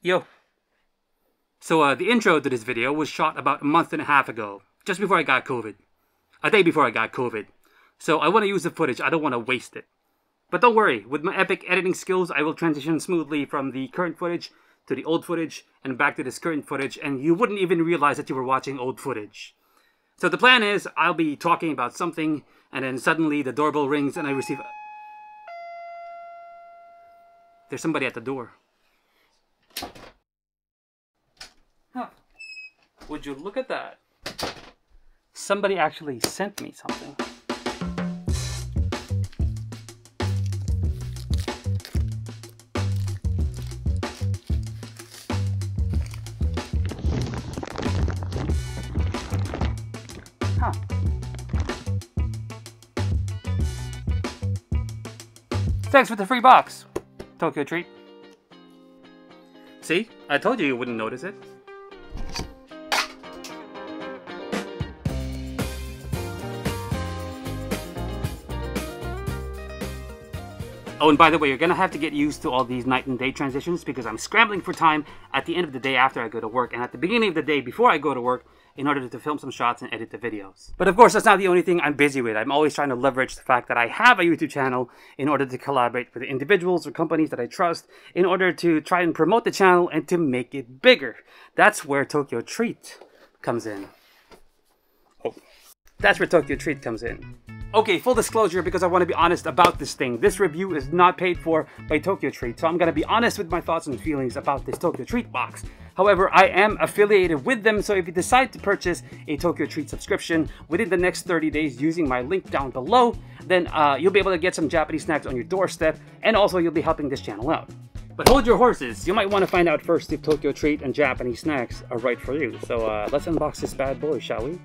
Yo. So the intro to this video was shot about a month and a half ago, just before I got COVID. A day before I got COVID. So I want to use the footage, I don't want to waste it. But don't worry, with my epic editing skills, I will transition smoothly from the current footage to the old footage and back to this current footage, and you wouldn't even realize that you were watching old footage. So the plan is, I'll be talking about something, and then suddenly the doorbell rings and I receive... There's somebody at the door. Huh. Would you look at that? Somebody actually sent me something. Huh. Thanks for the free box, TokyoTreat. See? I told you wouldn't notice it. Oh, and by the way, you're gonna have to get used to all these night and day transitions because I'm scrambling for time at the end of the day after I go to work and at the beginning of the day before I go to work in order to film some shots and edit the videos. But of course, that's not the only thing I'm busy with. I'm always trying to leverage the fact that I have a YouTube channel in order to collaborate with individuals or companies that I trust in order to try and promote the channel and to make it bigger. That's where TokyoTreat comes in. Oh, that's where TokyoTreat comes in. Okay, full disclosure, because I want to be honest about this thing. This review is not paid for by TokyoTreat, so I'm going to be honest with my thoughts and feelings about this TokyoTreat box. However, I am affiliated with them, so if you decide to purchase a TokyoTreat subscription within the next 30 days using my link down below, then you'll be able to get some Japanese snacks on your doorstep, and also you'll be helping this channel out. But hold your horses, you might want to find out first if TokyoTreat and Japanese snacks are right for you. So let's unbox this bad boy, shall we?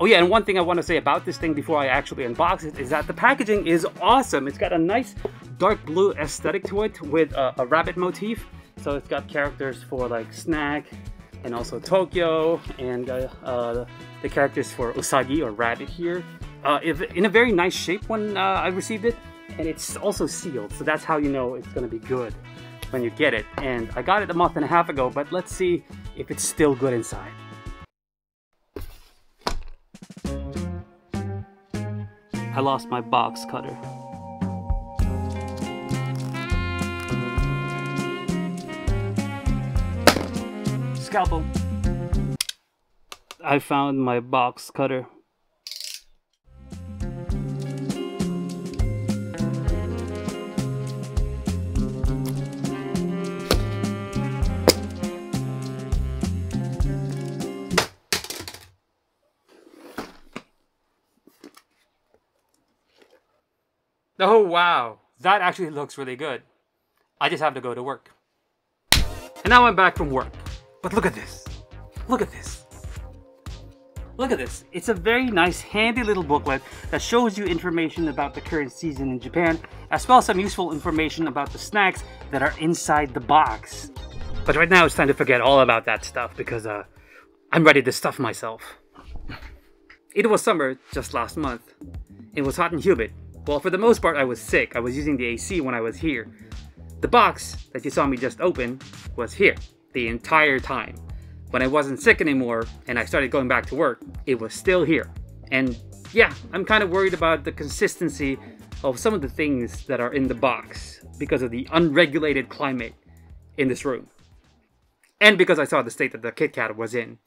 Oh yeah, and one thing I want to say about this thing before I actually unbox it is that the packaging is awesome. It's got a nice dark blue aesthetic to it with a rabbit motif. So it's got characters for like snack and also Tokyo and the characters for Usagi or rabbit here. In a very nice shape when I received it, and it's also sealed. So that's how you know it's going to be good when you get it. And I got it a month and a half ago, but let's see if it's still good inside. I lost my box cutter. Scalpel. I found my box cutter. Oh wow, that actually looks really good. I just have to go to work. And now I'm back from work. But look at this. Look at this. Look at this. It's a very nice handy little booklet that shows you information about the current season in Japan, as well as some useful information about the snacks that are inside the box. But right now it's time to forget all about that stuff because I'm ready to stuff myself. It was summer just last month. It was hot and humid. Well, for the most part, I was sick. I was using the AC when I was here. The box that you saw me just open was here the entire time. When I wasn't sick anymore and I started going back to work, it was still here. And yeah, I'm kind of worried about the consistency of some of the things that are in the box because of the unregulated climate in this room. And because I saw the state that the KitKat was in.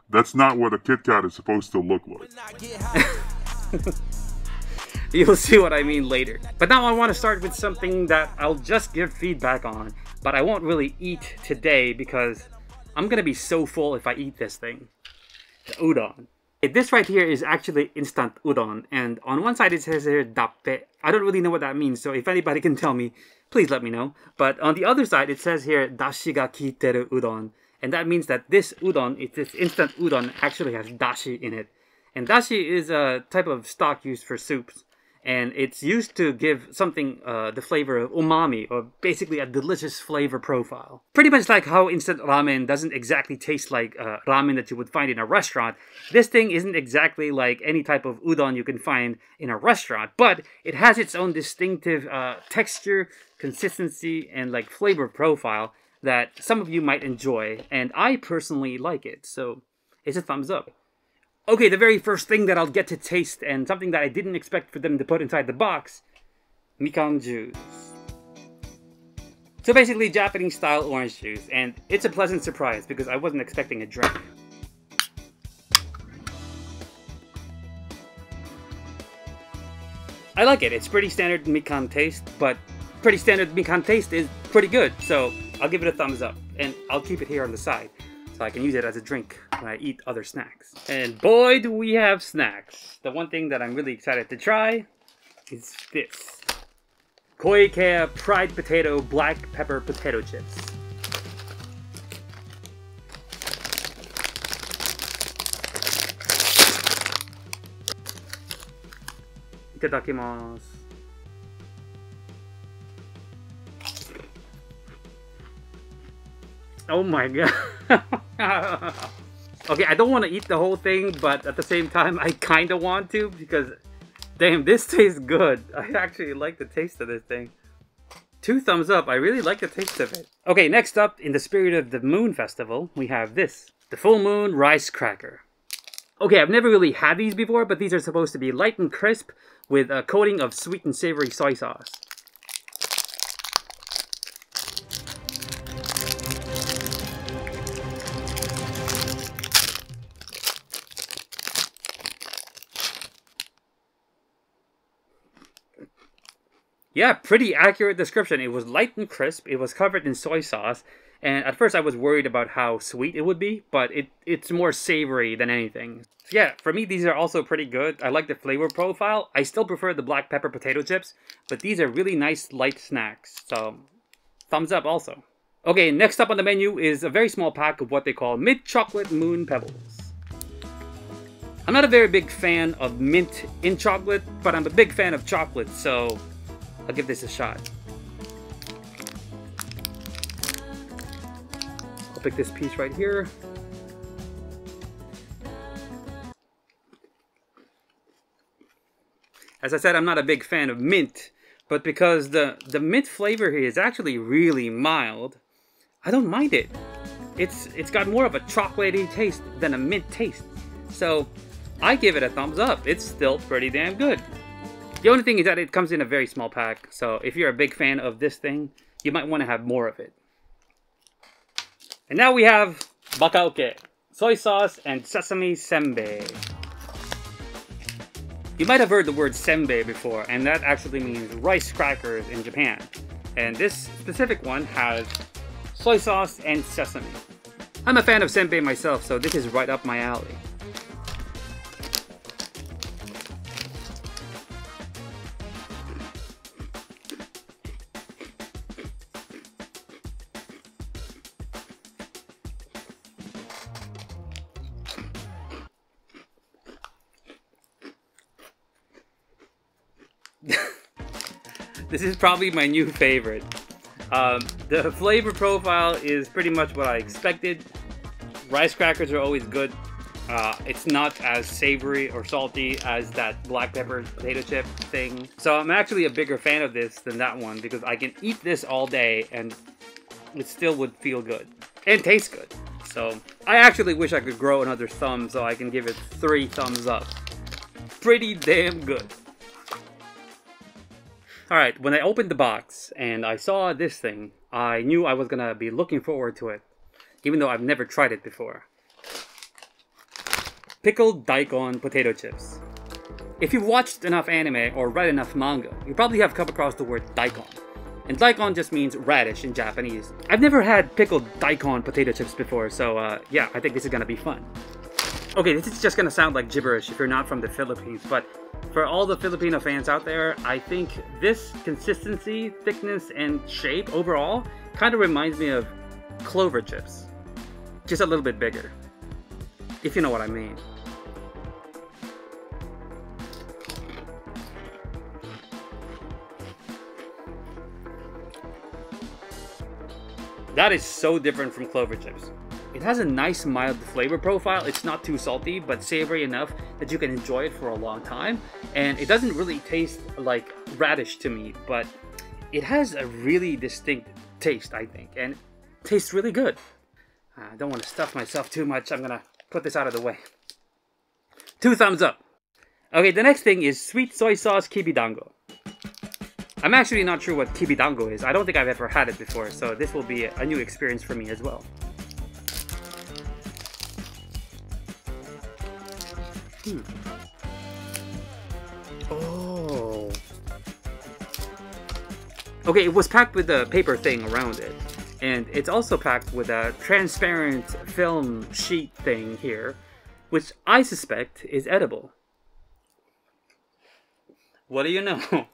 That's not what a KitKat is supposed to look like. You'll see what I mean later. But now I want to start with something that I'll just give feedback on, but I won't really eat today because I'm gonna be so full if I eat this thing. The udon. This right here is actually instant udon, and on one side it says here dappe. I don't really know what that means, so if anybody can tell me, please let me know. But on the other side it says here dashi ga kiiteru udon, and that means that this udon, this instant udon, actually has dashi in it. And dashi is a type of stock used for soups. And it's used to give something the flavor of umami, or basically a delicious flavor profile. Pretty much like how instant ramen doesn't exactly taste like ramen that you would find in a restaurant. This thing isn't exactly like any type of udon you can find in a restaurant, but it has its own distinctive texture, consistency, and like flavor profile that some of you might enjoy, and I personally like it, so it's a thumbs up. Okay, the very first thing that I'll get to taste, and something that I didn't expect for them to put inside the box, mikan juice. So basically Japanese style orange juice, and it's a pleasant surprise because I wasn't expecting a drink. I like it. It's pretty standard mikan taste, but pretty standard mikan taste is pretty good, so I'll give it a thumbs up, and I'll keep it here on the side so I can use it as a drink when I eat other snacks. And boy, do we have snacks. The one thing that I'm really excited to try is this. Koikea fried potato black pepper potato chips. Itadakimasu. Oh my god. Okay, I don't want to eat the whole thing, but at the same time I kind of want to because damn, this tastes good. I actually like the taste of this thing. 2 thumbs up. I really like the taste of it. Okay, next up, in the spirit of the Moon Festival, we have this. The Full Moon Rice Cracker. Okay, I've never really had these before, but these are supposed to be light and crisp with a coating of sweet and savory soy sauce. Yeah, pretty accurate description. It was light and crisp, it was covered in soy sauce, and at first I was worried about how sweet it would be, but it's more savory than anything. So yeah, for me these are also pretty good. I like the flavor profile. I still prefer the black pepper potato chips, but these are really nice light snacks, so thumbs up also. Okay, next up on the menu is a very small pack of what they call mint chocolate moon pebbles. I'm not a very big fan of mint in chocolate, but I'm a big fan of chocolate, so I'll give this a shot. I'll pick this piece right here. As I said, I'm not a big fan of mint, but because the mint flavor here is actually really mild, I don't mind it. It's got more of a chocolatey taste than a mint taste. So I give it a thumbs up. It's still pretty damn good. The only thing is that it comes in a very small pack, so if you're a big fan of this thing, you might want to have more of it. And now we have Baka, soy sauce and sesame senbei. You might have heard the word senbei before, and that actually means rice crackers in Japan. And this specific one has soy sauce and sesame. I'm a fan of senbei myself, so this is right up my alley. This is probably my new favorite. The flavor profile is pretty much what I expected. Rice crackers are always good. It's not as savory or salty as that black pepper potato chip thing. So I'm actually a bigger fan of this than that one because I can eat this all day and it still would feel good and taste good. So I actually wish I could grow another thumb so I can give it 3 thumbs up. Pretty damn good. Alright, when I opened the box and I saw this thing, I knew I was gonna be looking forward to it, even though I've never tried it before. Pickled daikon potato chips. If you've watched enough anime or read enough manga, you probably have come across the word daikon. And daikon just means radish in Japanese. I've never had pickled daikon potato chips before, so yeah, I think this is gonna be fun. Okay, this is just gonna sound like gibberish if you're not from the Philippines, but for all the Filipino fans out there, I think this consistency, thickness, and shape overall kind of reminds me of clover chips. Just a little bit bigger, if you know what I mean. That is so different from clover chips. It has a nice mild flavor profile. It's not too salty, but savory enough that you can enjoy it for a long time. And it doesn't really taste like radish to me, but it has a really distinct taste, I think. And tastes really good. I don't want to stuff myself too much. I'm gonna put this out of the way. 2 thumbs up. Okay, the next thing is sweet soy sauce kibi dango. I'm actually not sure what kibi dango is. I don't think I've ever had it before, so this will be a new experience for me as well. Oh. Okay, it was packed with a paper thing around it. And it's also packed with a transparent film sheet thing here, which I suspect is edible. What do you know?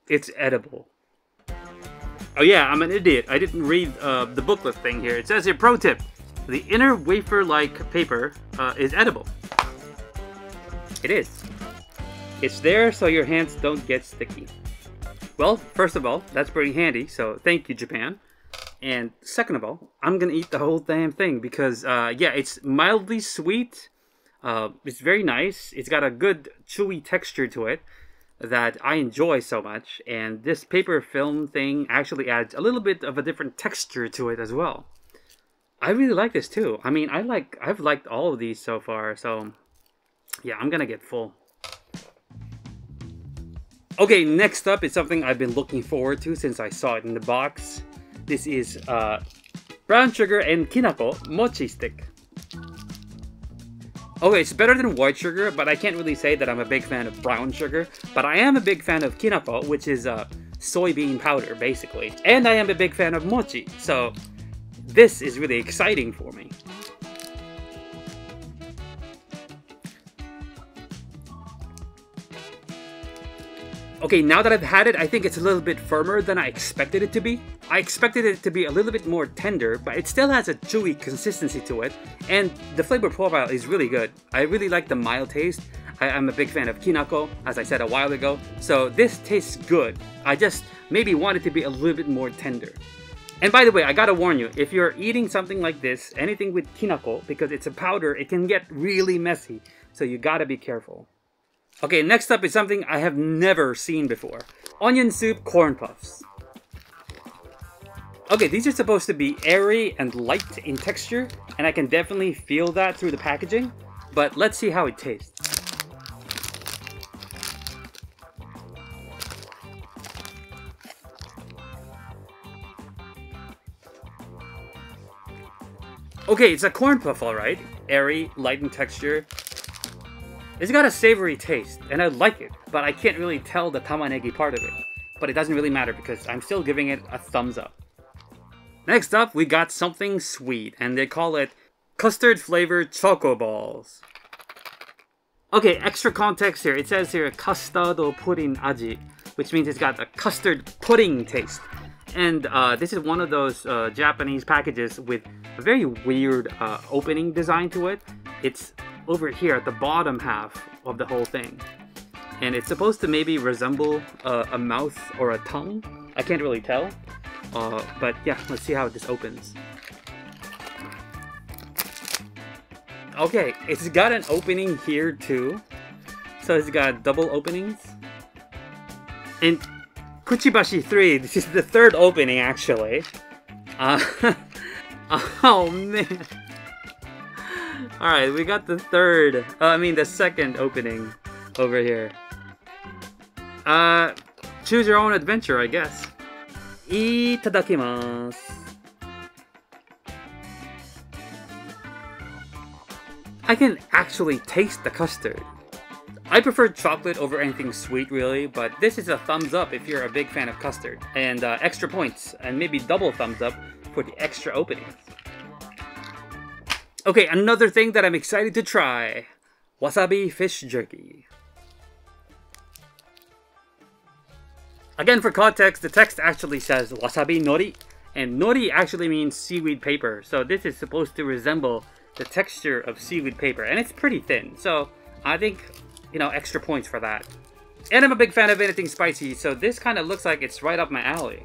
It's edible. Oh yeah, I'm an idiot. I didn't read the booklet thing here. It says here, pro tip. The inner wafer-like paper is edible. It is. It's there so your hands don't get sticky. Well, first of all, that's pretty handy, so thank you, Japan. And second of all, I'm gonna eat the whole damn thing because, yeah, it's mildly sweet. It's very nice. It's got a good chewy texture to it that I enjoy so much. And this paper film thing actually adds a little bit of a different texture to it as well. I really like this too. I mean, I've liked all of these so far, so yeah, I'm gonna get full. Okay, next up is something I've been looking forward to since I saw it in the box. This is brown sugar and kinako mochi stick. Okay, it's better than white sugar, but I can't really say that I'm a big fan of brown sugar. But I am a big fan of kinako, which is soybean powder, basically. And I am a big fan of mochi, so this is really exciting for me. Okay, now that I've had it, I think it's a little bit firmer than I expected it to be. I expected it to be a little bit more tender, but it still has a chewy consistency to it. And the flavor profile is really good. I really like the mild taste. I'm a big fan of kinako, as I said a while ago. So this tastes good. I just maybe want it to be a little bit more tender. And by the way, I gotta warn you, if you're eating something like this, anything with kinako, because it's a powder, it can get really messy. So you gotta be careful. Okay, next up is something I have never seen before. Onion soup corn puffs. Okay, these are supposed to be airy and light in texture, and I can definitely feel that through the packaging, but let's see how it tastes. Okay, it's a corn puff, alright. Airy, light in texture. It's got a savory taste, and I like it, but I can't really tell the tamanegi part of it. But it doesn't really matter because I'm still giving it a thumbs up. Next up, we got something sweet, and they call it custard flavored choco balls. Okay, extra context here. It says here custard pudding aji, which means it's got a custard pudding taste. And this is one of those Japanese packages with a very weird opening design to it. It's over here at the bottom half of the whole thing. And it's supposed to maybe resemble a mouth or a tongue. I can't really tell. But yeah, let's see how this opens. Okay, it's got an opening here too. So it's got double openings. And Kuchibashi 3, this is the third opening actually. Oh man. Alright, we got the the second opening over here. Choose your own adventure, I guess. Itadakimasu. I can actually taste the custard. I prefer chocolate over anything sweet really, but this is a thumbs up if you're a big fan of custard. And extra points, and maybe double thumbs up for the extra openings. Okay, another thing that I'm excited to try. Wasabi fish jerky. Again, for context, the text actually says wasabi nori, and nori actually means seaweed paper. So this is supposed to resemble the texture of seaweed paper, and it's pretty thin. So I think, you know, extra points for that. And I'm a big fan of anything spicy, so this kind of looks like it's right up my alley.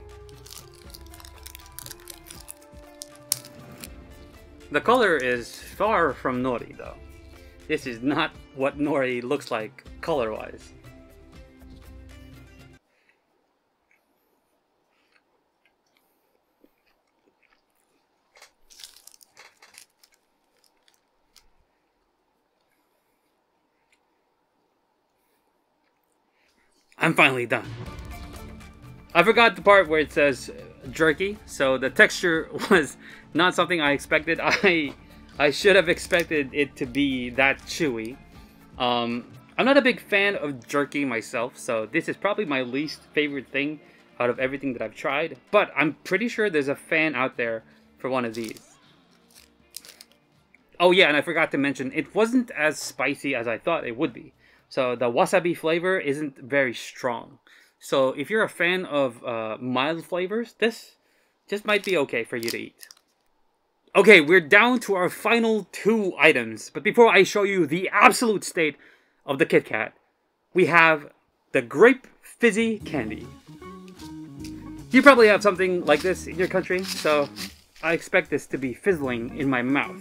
The color is far from nori though. This is not what nori looks like color-wise. I'm finally done. I forgot the part where it says jerky, so the texture was not something I expected. I should have expected it to be that chewy. I'm not a big fan of jerky myself, so this is probably my least favorite thing out of everything that I've tried. But I'm pretty sure there's a fan out there for one of these. Oh yeah, and I forgot to mention, it wasn't as spicy as I thought it would be. So the wasabi flavor isn't very strong. So if you're a fan of mild flavors, this might be okay for you to eat. Okay, we're down to our final 2 items. But before I show you the absolute state of the KitKat, we have the Grape fizzy candy. You probably have something like this in your country, so I expect this to be fizzling in my mouth.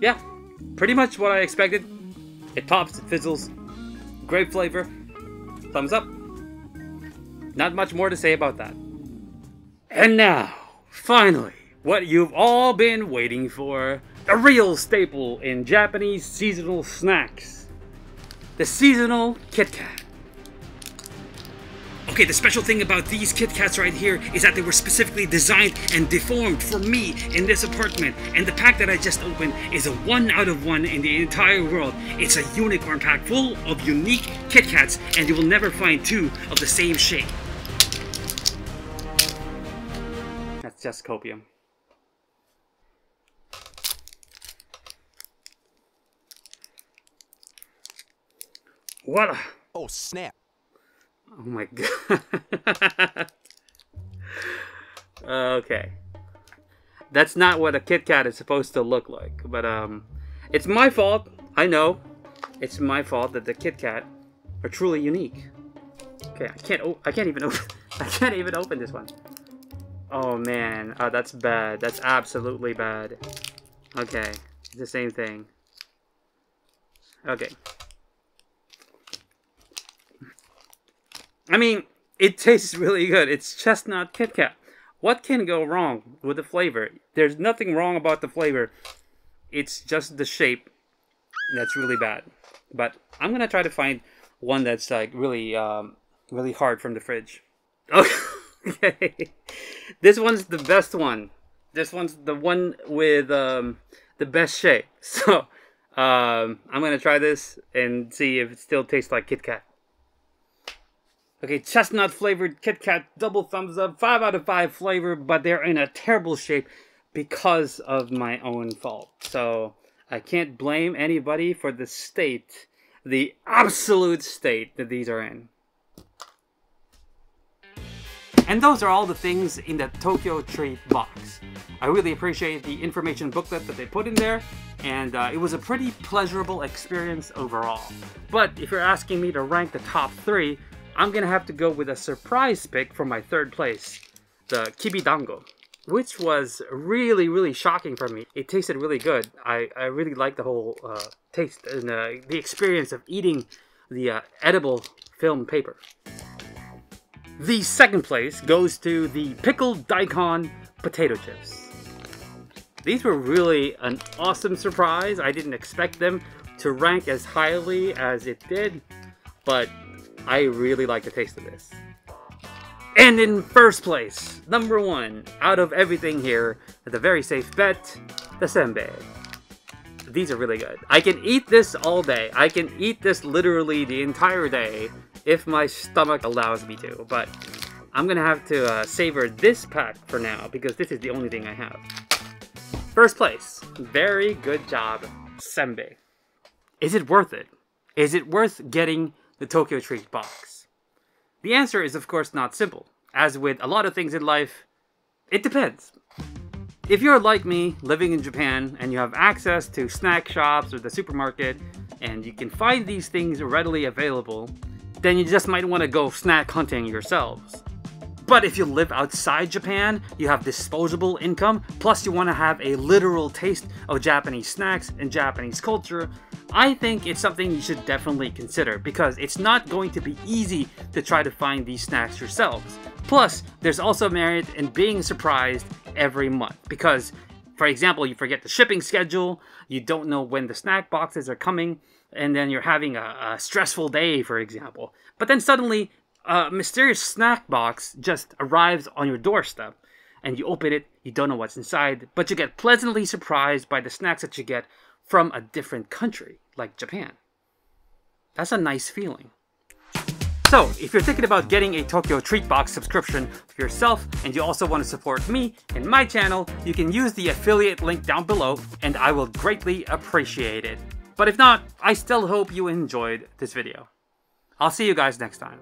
Yeah, pretty much what I expected. It pops, it fizzles, grape flavor, thumbs up. Not much more to say about that. And now, finally, what you've all been waiting for. The real staple in Japanese seasonal snacks. The seasonal KitKat. Okay, the special thing about these KitKats right here is that they were specifically designed and deformed for me in this apartment. And the pack that I just opened is a 1 out of 1 in the entire world. It's a unicorn pack full of unique KitKats, and you will never find 2 of the same shape. That's just copium. Voila! Oh snap! Oh my god. Okay. That's not what a KitKat is supposed to look like. But it's my fault. I know. It's my fault that the KitKat are truly unique. Okay, I can't even open this one. Oh man, that's bad. That's absolutely bad. Okay, it's the same thing. Okay. I mean, it tastes really good. It's chestnut KitKat. What can go wrong with the flavor? There's nothing wrong about the flavor. It's just the shape that's really bad. But I'm gonna try to find one that's like really, really hard from the fridge. Okay, this one's the best one. This one's the one with the best shape. So I'm gonna try this and see if it still tastes like KitKat. Okay, chestnut flavored KitKat, double thumbs up, 5 out of 5 flavor, but they're in a terrible shape because of my own fault. So I can't blame anybody for the state, the absolute state that these are in. And those are all the things in the TokyoTreat box. I really appreciate the information booklet that they put in there, and it was a pretty pleasurable experience overall. But if you're asking me to rank the top 3, I'm gonna have to go with a surprise pick for my 3rd place, the kibi dango, which was really, really shocking for me. It tasted really good. I really liked the whole taste and the experience of eating the edible film paper. The 2nd place goes to the pickled daikon potato chips. These were really an awesome surprise. I didn't expect them to rank as highly as it did, but I really like the taste of this. And in 1st place, number 1, out of everything here, the very safe bet, the senbei. These are really good. I can eat this all day. I can eat this literally the entire day if my stomach allows me to. But I'm gonna have to savor this pack for now because this is the only thing I have. 1st place, very good job, senbei. Is it worth it? Is it worth getting the TokyoTreat box? The answer is of course not simple. As with a lot of things in life, it depends. If you're like me, living in Japan, and you have access to snack shops or the supermarket, and you can find these things readily available, then you just might want to go snack hunting yourselves. But if you live outside Japan, you have disposable income, plus you want to have a literal taste of Japanese snacks and Japanese culture, I think it's something you should definitely consider because it's not going to be easy to try to find these snacks yourselves. Plus, there's also merit in being surprised every month because, for example, you forget the shipping schedule, you don't know when the snack boxes are coming, and then you're having a stressful day, for example. But then suddenly, a mysterious snack box just arrives on your doorstep, and you open it, you don't know what's inside, but you get pleasantly surprised by the snacks that you get from a different country, like Japan. That's a nice feeling. So, if you're thinking about getting a TokyoTreat box subscription for yourself and you also want to support me and my channel, you can use the affiliate link down below and I will greatly appreciate it. But if not, I still hope you enjoyed this video. I'll see you guys next time.